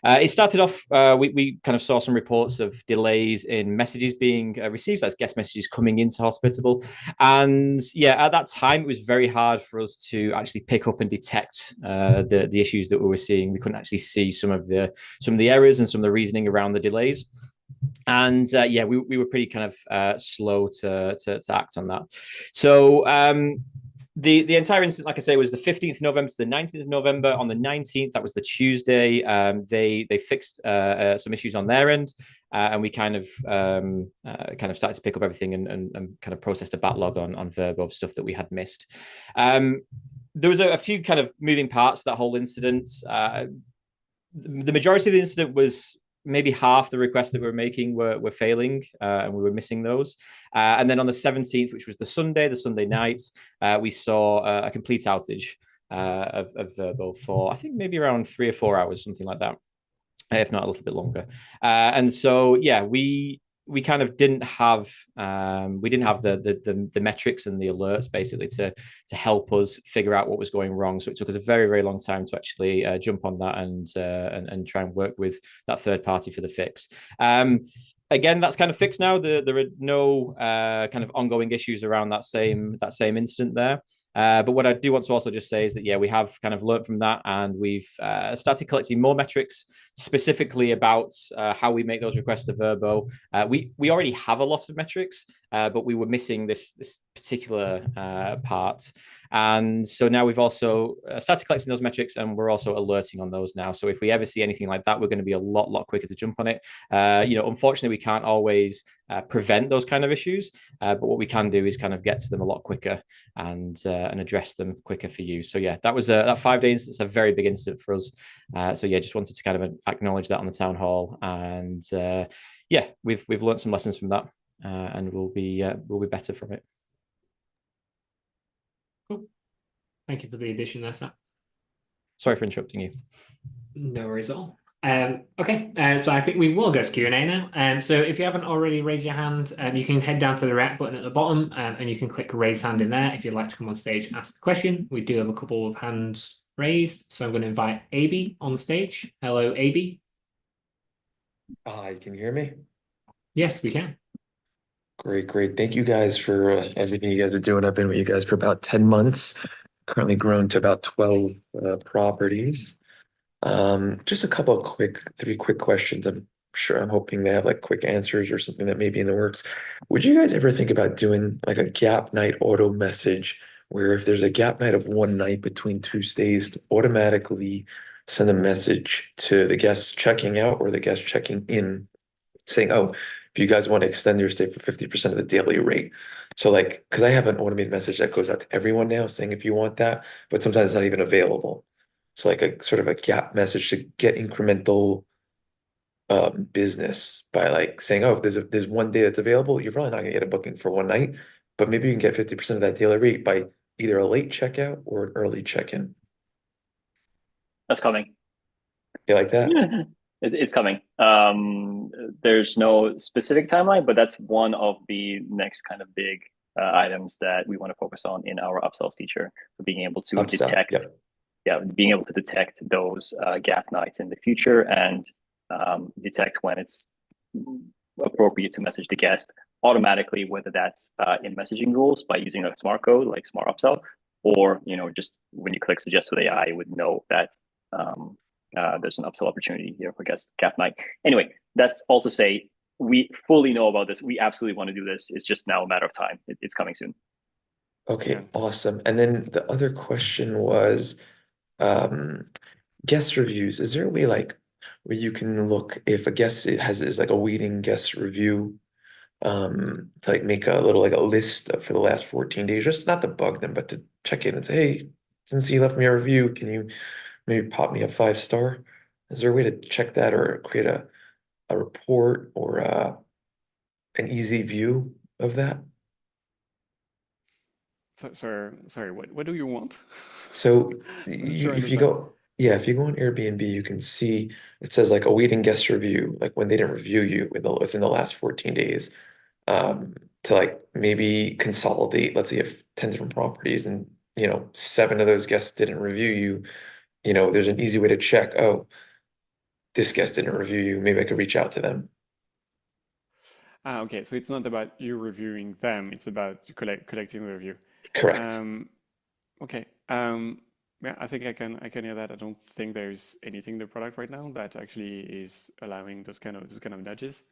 It started off, we kind of saw some reports of delays in messages being received, as guest messages coming into Hospitable. And yeah, at that time, it was very hard for us to actually pick up and detect the issues that we were seeing. We couldn't actually see some of the errors and some of the reasoning around the delays. And yeah, we were pretty kind of slow to act on that. So the entire incident, like I say, was the 15th of November to the 19th of November. On the 19th, that was the Tuesday, they fixed some issues on their end, and we kind of started to pick up everything and kind of processed a backlog on Vrbo of stuff that we had missed. There was a few kind of moving parts to that whole incident. The majority of the incident was maybe half the requests that we were making were failing, and we were missing those. And then on the 17th, which was the Sunday night, we saw a complete outage of Vrbo for, I think, maybe around 3 or 4 hours, something like that, if not a little bit longer. And so, yeah, we kind of didn't have the metrics and the alerts basically to help us figure out what was going wrong. So it took us a very, very long time to actually jump on that and try and work with that third party for the fix. Again, that's kind of fixed now. There are no kind of ongoing issues around that same incident there. But what I do want to also just say is that, yeah, we have kind of learned from that, and we've started collecting more metrics specifically about how we make those requests to Vrbo. We already have a lot of metrics, but we were missing this particular part. And so now we've also started collecting those metrics, and we're also alerting on those now. So if we ever see anything like that, we're going to be a lot quicker to jump on it. Unfortunately, we can't always prevent those kind of issues, but what we can do is kind of get to them a lot quicker and address them quicker for you. So yeah, that was that 5-day incident, a very big incident for us. So yeah, just wanted to kind of acknowledge that on the town hall, and yeah, we've learned some lessons from that, and we'll be better from it. Cool. Thank you for the addition there, Sam. Sorry for interrupting you. No worries at all. Okay, so I think we will go to Q&A now. So if you haven't already raised your hand, you can head down to the react button at the bottom, and you can click raise hand in there if you'd like to come on stage and ask a question. We do have a couple of hands raised, so I'm going to invite AB on stage. Hello, AB. Hi, can you hear me? Yes, we can. Great. Thank you guys for everything you guys are doing. I've been with you guys for about 10 months, currently grown to about 12 properties. Just a couple of three quick questions. I'm hoping they have like quick answers or something that may be in the works. Would you guys ever think about doing like a gap night auto message where if there's a gap night of one night between two stays, to automatically send a message to the guests checking out or the guests checking in saying, oh, if you guys want to extend your stay for 50% of the daily rate. So like, because I have an automated message that goes out to everyone now saying if you want that, but sometimes it's not even available. So like a sort of a gap message to get incremental business by like saying, oh, there's one day that's available. You're probably not gonna get a booking for one night, but maybe you can get 50% of that daily rate by either a late checkout or an early check-in. That's coming. You like that? It's coming. There's no specific timeline, but that's one of the next kind of big items that we want to focus on in our upsell feature, for being able to detect, being able to detect those gap nights in the future and detect when it's appropriate to message the guest automatically, whether that's in messaging rules by using a smart code like smart upsell, or just when you click suggest with AI, it would know that there's an upsell opportunity here for guest gap night. Anyway, that's all to say we fully know about this. We absolutely want to do this. It's just now a matter of time. It's coming soon. Okay, awesome. And then the other question was guest reviews. Is there a way like where you can look if a guest is like a waiting guest review to like make a little like a list for the last 14 days, just not to bug them, but to check in and say, hey, since you left me a review, can you maybe pop me a 5-star? Is there a way to check that or create a report or an easy view of that? Sorry, what do you want? So I'm sure if you go Yeah, if you go on Airbnb, you can see it says like awaiting guest review, like when they didn't review you within the last 14 days. To like maybe consolidate, let's say you have 10 different properties and 7 of those guests didn't review you, there's an easy way to check, oh, this guest didn't review you, maybe I could reach out to them. Okay, so it's not about you reviewing them, it's about collecting the review. Correct. Okay. Yeah, I think I can hear that. I don't think there's anything in the product right now that actually is allowing those kind of nudges.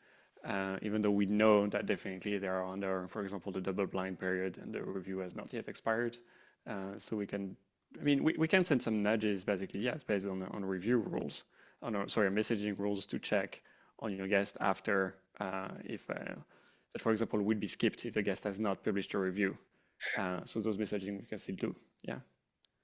Even though we know that definitely they are under, for example, the double blind period and the review has not yet expired. So we can send some nudges basically, yes, based on review rules, messaging rules to check on your guest after if that, for example, would be skipped if the guest has not published a review. So those messaging we can still do. Yeah.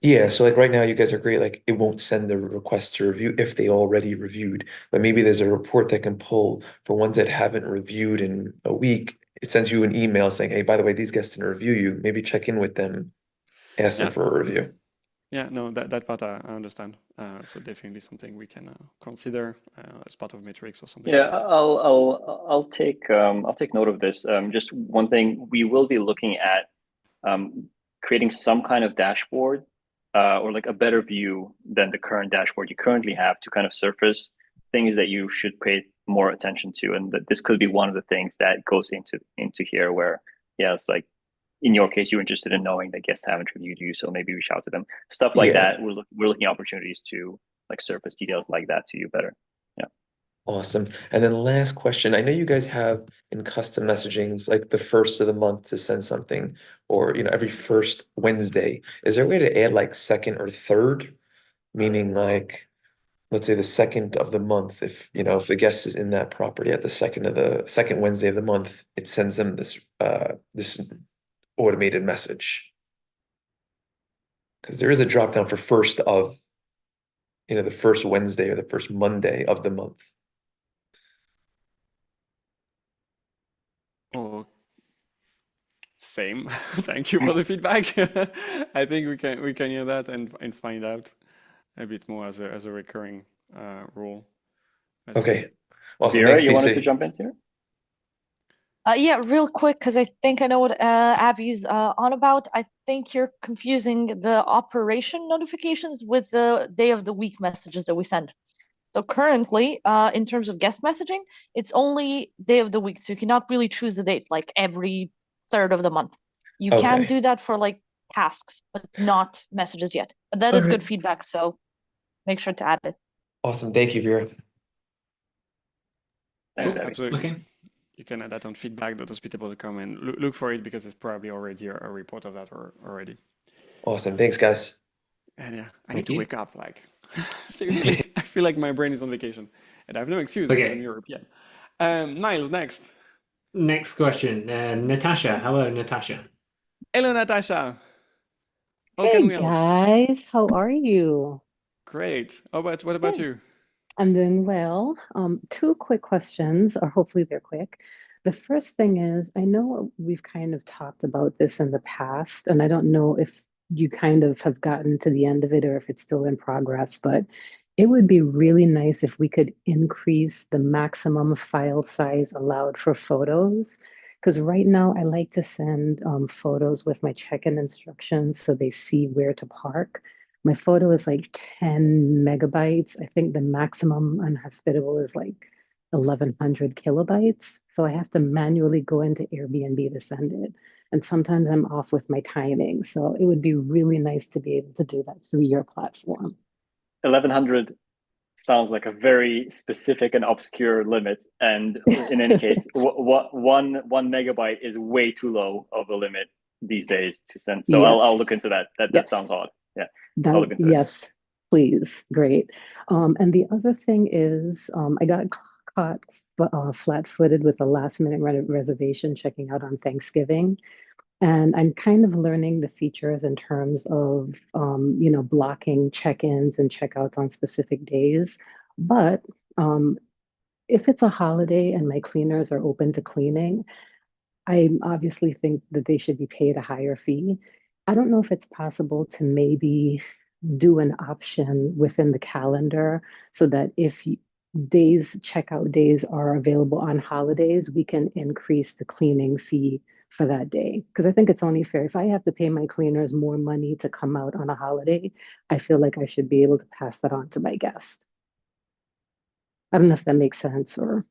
Yeah, so like right now you guys are great. Like it won't send the request to review if they already reviewed, but maybe there's a report that can pull for ones that haven't reviewed in a week. It sends you an email saying, hey, by the way, these guests didn't review you. Maybe check in with them, ask them Yeah. for a review. Yeah, no, that part I understand. So definitely something we can consider as part of metrics or something Yeah, like that. I'll take note of this. Just one thing, we will be looking at creating some kind of dashboard or like a better view than the current dashboard you currently have to kind of surface things that you should pay more attention to, and that this could be one of the things that goes into here. Where yeah, it's like in your case, you're interested in knowing that guests haven't reviewed you, so maybe reach out to them. Stuff like Yeah, that. We're looking at opportunities to like surface details like that to you better. Yeah. awesome. And then last question. I know you guys have in custom messagings like the first of the month to send something, or every first Wednesday. Is there a way to add like second or third? Meaning like let's say the second of the month, if the guest is in that property at the second Wednesday of the month, it sends them this automated message. Because there is a drop down for the first Wednesday or the first Monday of the month. Oh, same. Thank you for the feedback. I think we can hear that and find out a bit more as a recurring rule, basically. Okay. Awesome. Vera, Thanks, you wanted PC. to jump in here? Yeah, real quick, because I think I know what Abby's on about. I think you're confusing the operation notifications with the day of the week messages that we send. So currently, in terms of guest messaging, it's only day of the week. So you cannot really choose the date, like every third of the month. You can Okay. do that for like tasks, but not messages yet. But that All is right. good feedback, so make sure to add it. Awesome. Thank you, Vera. Thanks, Cool. Abby. Absolutely. Okay. You can add that on feedback.hospitable.com and look for it because it's probably already a report of that already. Awesome. Thanks, guys. And yeah, I need Thank to you. wake up. Like, seriously, I feel like my brain is on vacation. And I have no excuse because I'm Okay. European. Niles, next. Next question. Natasha. Hello, Natasha. Hello, Natasha. How can Hey we help? guys, how are you? Great. What about Good. you? I'm doing well. Two quick questions, or hopefully they're quick. The first thing is, I know we've kind of talked about this in the past, and I don't know if you kind of have gotten to the end of it or if it's still in progress, but it would be really nice if we could increase the maximum file size allowed for photos. Because right now I like to send photos with my check-in instructions so they see where to park. My photo is like 10 megabytes. I think the maximum on Hospitable is like 1100 kilobytes. So I have to manually go into Airbnb to send it. And sometimes I'm off with my timing. So it would be really nice to be able to do that through your platform. 1100 sounds like a very specific and obscure limit. And in any case, one megabyte is way too low of a limit these days to send. So I'll look Yes. into that. That Yes. sounds odd. Yeah, I'll look into it. Yes, please. Great. And the other thing is, I got caught flat-footed with a last-minute reservation checking out on Thanksgiving. And I'm kind of learning the features in terms of, blocking check-ins and checkouts on specific days. But if it's a holiday and my cleaners are open to cleaning, I obviously think that they should be paid a higher fee. I don't know if it's possible to maybe do an option within the calendar so that if checkout days are available on holidays, we can increase the cleaning fee for that day. Because I think it's only fair. If I have to pay my cleaners more money to come out on a holiday, I feel like I should be able to pass that on to my guest. I don't know if that makes sense or.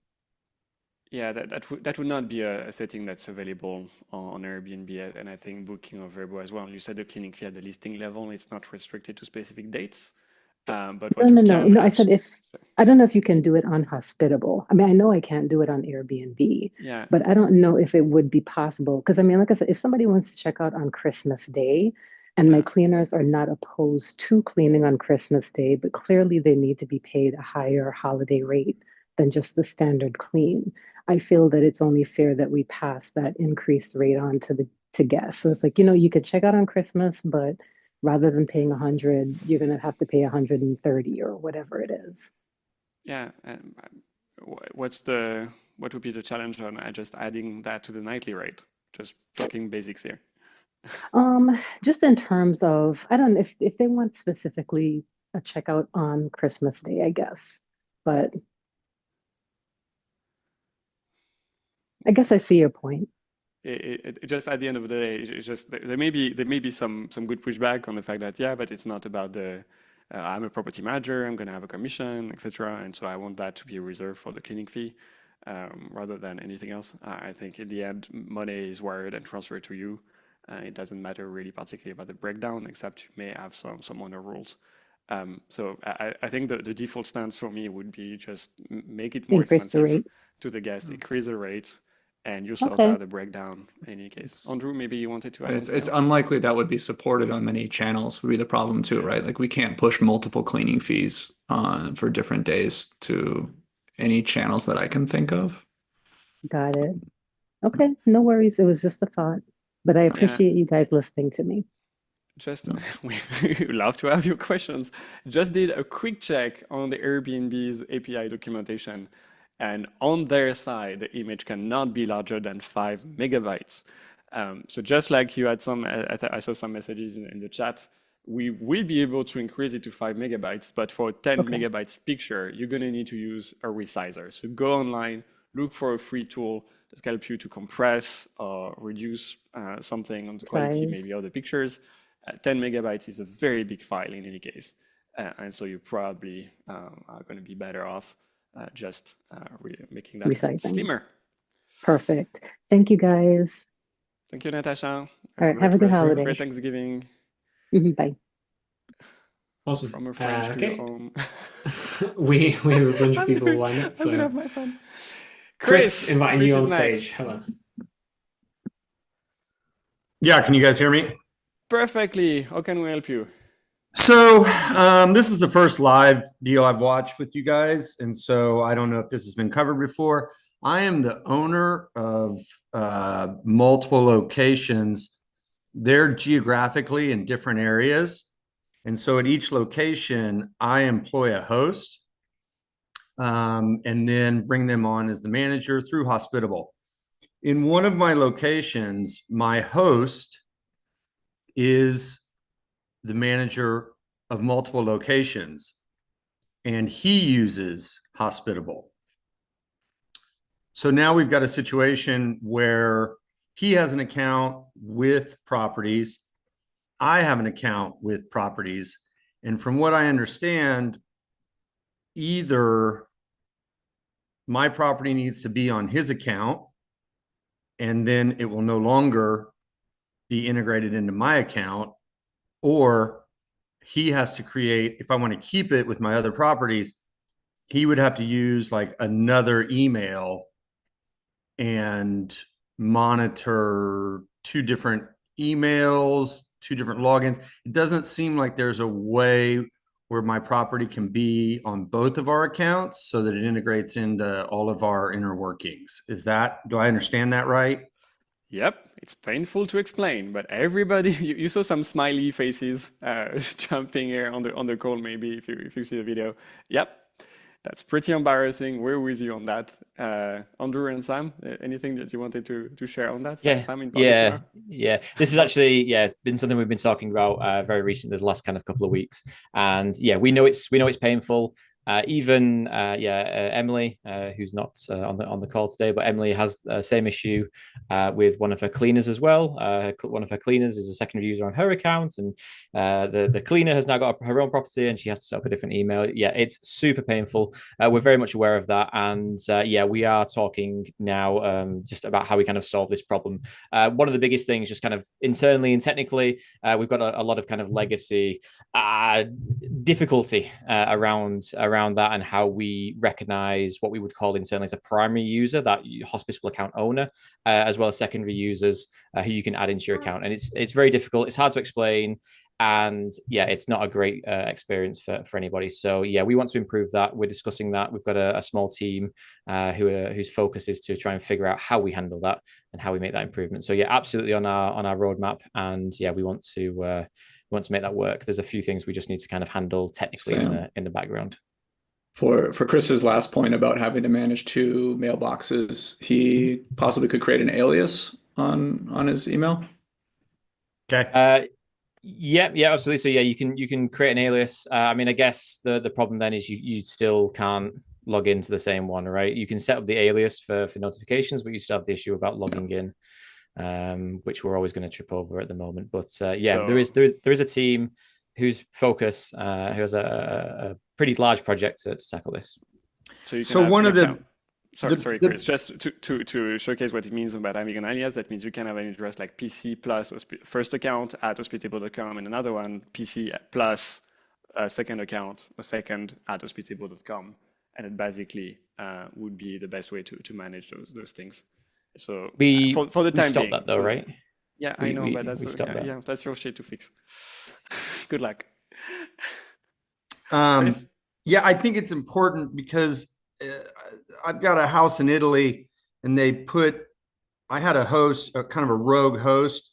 Yeah, that would not be a setting that's available on Airbnb, and I think Booking or Vrbo as well. You said the cleaning fee at the listing level, it's not restricted to specific dates. But what No. I said I don't know if you can do it on Hospitable. I mean, I know I can't do it on Airbnb, Yeah, but I don't know if it would be possible. Because I mean, like I said, if somebody wants to check out on Christmas Day, and my cleaners are not opposed to cleaning on Christmas Day, but clearly they need to be paid a higher holiday rate than just the standard clean. I feel that it's only fair that we pass that increased rate on to guests. So it's like, you could check out on Christmas, but rather than paying 100, you're going to have to pay 130 or whatever it is. yeah. What would be the challenge on just adding that to the nightly rate? Just talking basics here. Just in terms of, I don't know if they want specifically a checkout on Christmas Day, I guess, but I guess I see your point. It just at the end of the day, it's just there may be some good pushback on the fact that but it's not about the I'm a property manager, I'm gonna have a commission, etc. And so I want that to be reserved for the cleaning fee rather than anything else. I think in the end, money is wired and transferred to you. It doesn't matter really particularly about the breakdown, except you may have some other rules. So I think the default stance for me would be just make it more Increase the expensive rate. to the guest, increase the rate, and you sort Okay. out the breakdown in any case. Andrew, maybe you wanted to ask something It's else? unlikely that would be supported on many channels would be the problem too, right? Like we can't push multiple cleaning fees for different days to any channels that I can think of. Got it. Okay, no worries. It was just a thought, but I Yeah, appreciate you guys listening to me. just we love to have your questions. Just did a quick check on the Airbnb's API documentation, and on their side, the image cannot be larger than 5 megabytes. So just like you had I saw some messages in the chat, we will be able to increase it to 5 megabytes, but for a 10 megabytes picture, you're going to need to use a resizer. So go online, look for a free tool that helps you to compress or reduce something on the quality, maybe of the pictures. 10 megabytes is a very big file in any case. And so you probably are going to be better off just making that Resizing. slimmer. Perfect. Thank you guys. Thank you, Natasha. All right, have a good holiday. Great Thanksgiving. Bye. Awesome. From a French to your Okay. home. We have a bunch of people lined up. I'm gonna So have my fun. Chris, inviting Chris you on is next. stage. Hello. Yeah, can you guys hear me? Perfectly. How can we help you? So this is the first live deal I've watched with you guys, and so I don't know if this has been covered before. I am the owner of multiple locations. They're geographically in different areas, and so at each location, I employ a host and then bring them on as the manager through Hospitable. In one of my locations, my host is the manager of multiple locations, and he uses Hospitable. So now we've got a situation where he has an account with properties. I have an account with properties. And from what I understand, either my property needs to be on his account, and then it will no longer be integrated into my account, or he has to create, if I want to keep it with my other properties, he would have to use like another email and monitor 2 different emails, 2 different logins. It doesn't seem like there's a way where my property can be on both of our accounts so that it integrates into all of our inner workings. Do I understand that right? Yep, it's painful to explain, but everybody, you saw some smiley faces jumping here on the call, maybe if you see the video. Yep, That's pretty embarrassing. We're with you on that. Andrew and Sam, anything that you wanted to share on that? Yeah, Sam in particular? yeah. This is actually been something we've been talking about very recently, the last kind of couple of weeks, and yeah, we know it's painful. Even Emily, who's not on the call today, but Emily has the same issue with one of her cleaners as well. One of her cleaners is a secondary user on her account, and the cleaner has now got her own property, and she has to set up a different email. Yeah, it's super painful. We're very much aware of that, and we are talking now just about how we kind of solve this problem. One of the biggest things, just kind of internally and technically, we've got a lot of kind of legacy difficulty around that, and how we recognize what we would call internally as a primary user, that Hospitable account owner, as well as secondary users who you can add into your account. And it's very difficult. It's hard to explain. And yeah, it's not a great experience for anybody. So yeah, we want to improve that. We're discussing that. We've got a small team whose focus is to try and figure out how we handle that and how we make that improvement. So yeah, absolutely on our roadmap. And yeah, we want to make that work. There's a few things we just need to kind of handle technically in the background. For Chris's last point about having to manage 2 mailboxes, he possibly could create an alias on his email. Okay. Yeah, absolutely. So yeah, you can create an alias. I mean, I guess the problem then is you still can't log into the same one, right? You can set up the alias for notifications, but you still have the issue about logging in, which we're always going to trip over at the moment. But there is a team whose focus who has a pretty large project to tackle this. So one of the Sorry, Chris. Just to showcase what it means about having an alias, that means you can have an address like PC plus first account at hospitable.com, and another one PC plus a second account, a second at hospitable.com, and it basically would be the best way to manage those things. So for the time stop being, that though, right? Yeah, I know, but that's your shit to fix. Good luck. Yeah, I think it's important because I've got a house in Italy, and I had a host, a kind of a rogue host,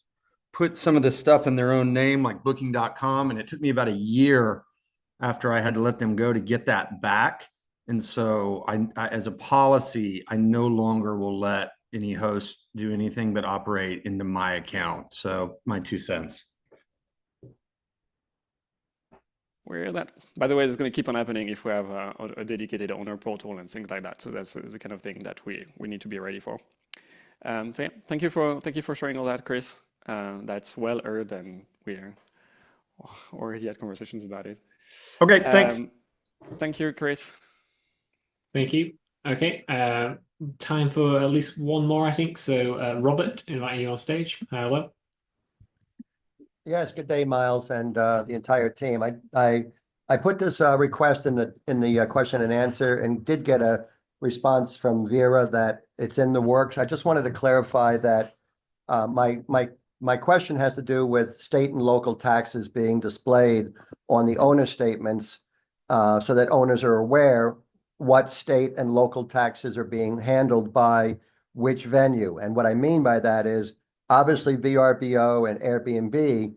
put some of the stuff in their own name, like booking.com. And it took me about a year after I had to let them go to get that back. And so I as a policy, I no longer will let any host do anything but operate into my account. So my 2 cents. By the way, it's going to keep on happening if we have a dedicated owner portal and things like that. So that's the kind of thing that we need to be ready for. So yeah, thank you for sharing all that, Chris. That's well earned, and we already had conversations about it. Okay, thanks. Thank you, Chris. Thank you. Okay, time for at least one more, I think. So Robert, inviting you on stage. Hello. Yes, good day, Miles, and the entire team. I put this request in the question and answer, and did get a response from Vera that it's in the works. I just wanted to clarify that my question has to do with state and local taxes being displayed on the owner statements, so that owners are aware what state and local taxes are being handled by which venue. And what I mean by that is, obviously, VRBO and Airbnb,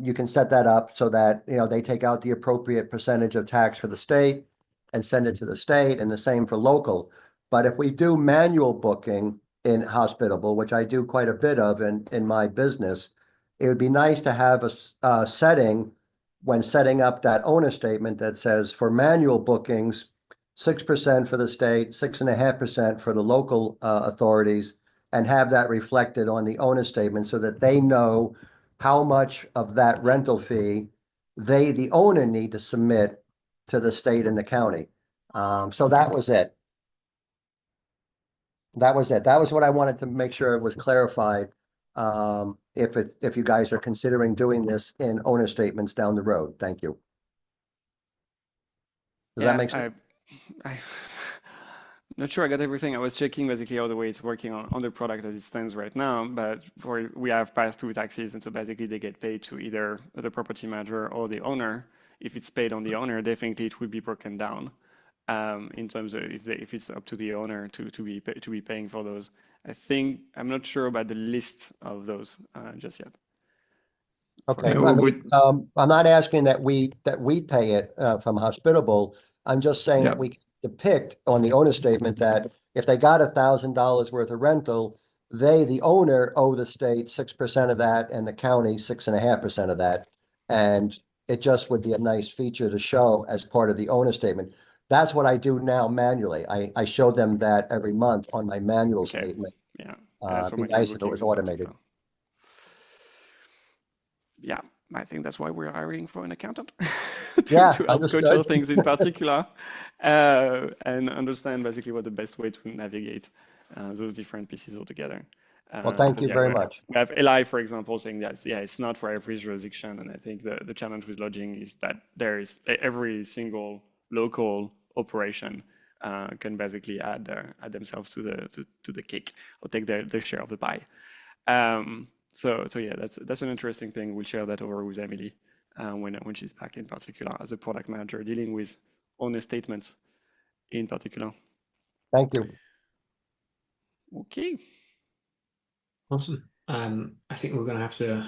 you can set that up so that they take out the appropriate percentage of tax for the state and send it to the state, and the same for local. But if we do manual booking in Hospitable, which I do quite a bit of in my business, it would be nice to have a setting when setting up that owner statement that says for manual bookings, 6% for the state, 6.5% for the local authorities, and have that reflected on the owner statement so that they know how much of that rental fee the owner, need to submit to the state and the county. So that was it. That was what I wanted to make sure it was clarified. If you guys are considering doing this in owner statements down the road. Thank you. Does that make sense? I'm not sure I got everything. I was checking basically all the way it's working on the product as it stands right now, but we have pass-through taxes, and so basically they get paid to either the property manager or the owner. If it's paid on the owner, definitely it would be broken down in terms of if it's up to the owner to be paying for those. I'm not sure about the list of those just yet. Okay, I'm not asking that we pay it from Hospitable. I'm just saying that we depict on the owner statement that if they got $1,000 worth of rental, they, the owner, owe the state 6% of that and the county 6.5% of that. And it just would be a nice feature to show as part of the owner statement. That's what I do now manually. I show them that every month on my manual statement. Yeah. It'd be nice if it was automated. Yeah, I think that's why we're hiring for an accountant to help understood. control things in particular and understand basically what the best way to navigate those different pieces altogether. Well, thank you very much. We have Eli, for example, saying that, it's not for every jurisdiction. And I think the challenge with lodging is that there is every single local operation can basically add themselves to the cake or take their share of the pie. So yeah, that's an interesting thing. We'll share that over with Emily when she's back, in particular as a product manager dealing with owner statements in particular. Thank you. Okay. Awesome. I think we're going to have to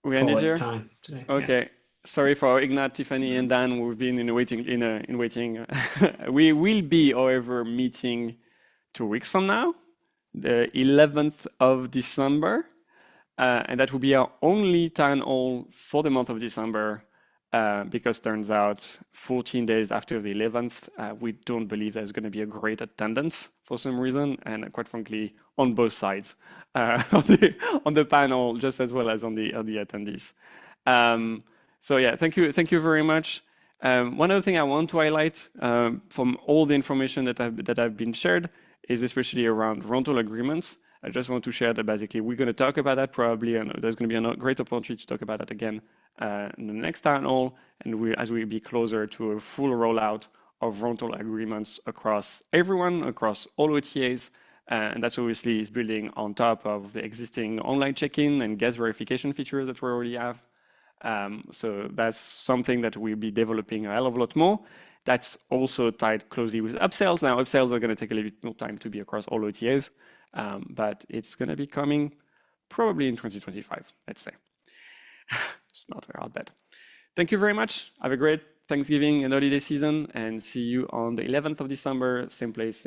end call it here. time today. Okay. Yeah. Sorry for Ignat, Tiffany, and Dan. We've been in waiting. We will be, however, meeting 2 weeks from now, the 11th of December. And that will be our only town hall for the month of December, because turns out 14 days after the 11th, we don't believe there's going to be a great attendance for some reason, and quite frankly, on both sides, on the panel, just as well as on the attendees. So yeah, thank you very much. One other thing I want to highlight from all the information that I've been shared is especially around rental agreements. I just want to share that basically we're going to talk about that probably, and there's going to be a great opportunity to talk about that again in the next town hall, and as we be closer to a full rollout of rental agreements across everyone, across all OTAs, and that's obviously is building on top of the existing online check-in and guest verification features that we already have. So that's something that we'll be developing a hell of a lot more. That's also tied closely with upsells. Now, upsells are going to take a little bit more time to be across all OTAs, but it's going to be coming probably in 2025, let's say. It's not a hard bet. Thank you very much. Have a great Thanksgiving and holiday season, and see you on the 11th of December, same place, same